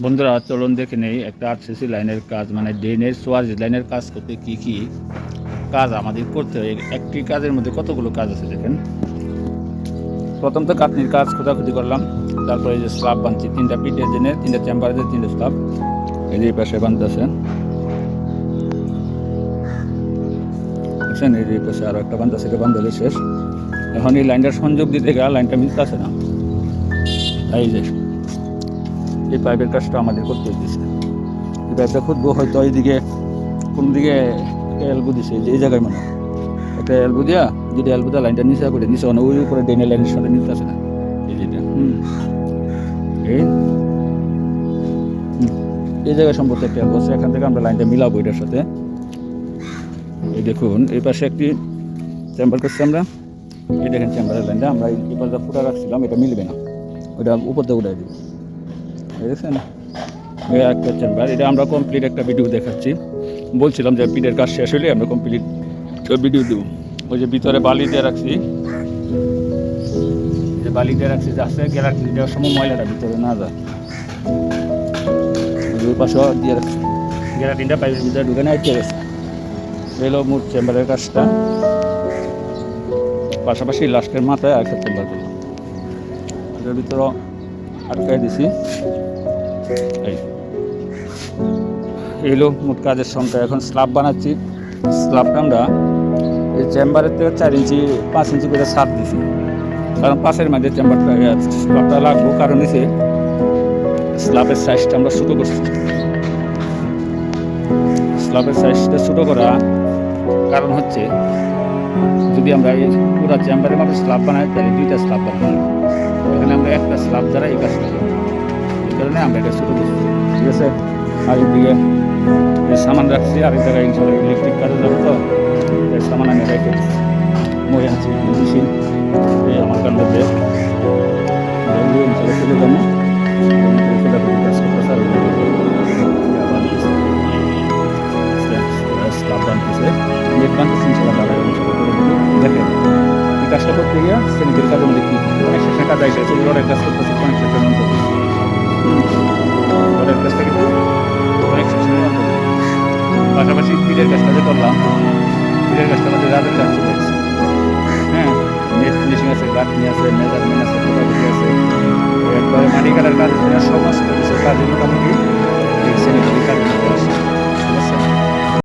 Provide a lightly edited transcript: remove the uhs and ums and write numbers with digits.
বন্ধুরা চলুন দেখে নেই একটা আরসিসি লাইনের কাজ, মানে ড্রেনের সোয়ারেজ লাইনের কাজ করতে কি কি কাজ আমাদের করতে হয়। একটি কাজের মধ্যে কতগুলো কাজ আছে দেখেন। প্রথম তো কাটনির কাজ খোঁজাখুঁজি করলাম, তারপরে এই যে স্ল্যাব বানছি, 3টা পিটের জন্য 3টা চেম্বারে 3টা স্ল্যাব এই যে পাশে বানতেছে, বুঝছেন? এই যে পাশে আরও একটা বানতেছে, এটা বান্ধলে শেষ। এখন এই লাইনটা সংযোগ দিতে গেলে লাইনটা মিলতেছে না, এই যে এই পাইপের কাজটা আমাদের করতে হইতেছে। এই পাইপটা খুঁজবো, হয়তো এইদিকে কোন দিকে এলবো দিছে, যে এই জায়গায় মানে একটা এলবো দিয়া, যদি এলবো দেওয়া লাইনটা নিচে করে নিচে মানে ওই উপরে ড্রেনের লাইনের সাথে মিলতেছে না, এই যেটা এই জায়গায় সম্ভবত একটা এলবো আছে, এখান থেকে আমরা লাইনটা মিলাবো এটার সাথে। এই দেখুন এই পাশে একটি চেম্বার করছি আমরা, এই দেখেন চেম্বারের লাইনটা আমরা এই পাশে ফুটা রাখছিলাম, এটা মিলবে না, ওইটা উপর দিয়ে উঠাই দিব, দেখছেন? এই একটা চেম্বার, এটা আমরা কমপ্লিট একটা ভিডিও দেখাচ্ছি। বলছিলাম যে পিটের কাজ শেষ হলে আমরা কমপ্লিট ভিডিও দেবো। ওই যে ভিতরে বালি দিয়ে রাখছি, যে বালি দিয়ে রাখছি যাচ্ছে গ্যালারি দেওয়ার সময় ময়লাটা ভিতরে না যায়, ওই পাশে দিয়ে রাখছি, গ্যালারিটা পাইপের ভিতরে ঢুকে না আটকে গেছে। এলো মোট চেম্বারের কাজটা, পাশাপাশি লাস্টের মাথায় একটা চেম্বার করলাম, এটার ভিতরে আটকাই দিছি। এলো মোট কাজের সংখ্যা। এখন স্ল্যাব বানাচ্ছি, স্ল্যাবটা আমরা এই চেম্বারের থেকে 4 ইঞ্চি 5 ইঞ্চি করে ছাদ দিছি, কারণ পাশের মাঝে চেম্বারটা স্ল্যাবটা লাগবো, কারণ হচ্ছে স্ল্যাবের সাইজটা আমরা ছোটো করছি। স্ল্যাবের সাইজটা ছোটো করা কারণ হচ্ছে, যদি আমরা এই পুরো চেম্বারের মধ্যে স্ল্যাব বানাই তাহলে 2টা স্ল্যাব বানাই, এখানে আমরা একটা স্ল্যাব দ্বারা এই কাজটা করব, এই কারণে আমরা এটা ছোটো করছি, ঠিক আছে? আর এদিকে সামান রাখছি, আর এই জায়গায় ইনশাল্লাহ ইলেকট্রিক কাজে যাবো, তো এই সামান আমি রেখে মই আছি মেশিন, এই আমার কান্ডাতে ইনশাল্লাহ চলে যাবো, কাজ করতেছে। আর স্ল্যাব বানতেছে, নেট বানতেছে, ইনশাল্লাহ দাদা দেখেন এই কাজটা করতে গিয়ে সেমিটের কাজের মধ্যে কি অনেক শেষে কাজ এসেছে, রডের কাজ করতেছে, অনেক শেষের মধ্যে রডের কাজটা কিন্তু অনেক শেষের মধ্যে। পাশাপাশি পিলের কাজটা যে করলাম, পিলের কাজটা আমাদের রাতের কাজ চলে গেছে। হ্যাঁ, নেট ফিনিশিং আছে, গাঁথনি আছে, মেজারমেন্ট আছে, ফটোগ্রাফি আছে, একবারে মাটি কাটার কাজ আছে, সমস্ত কিছু কাজে মোটামুটি এই সেমিটের কাজ আসে।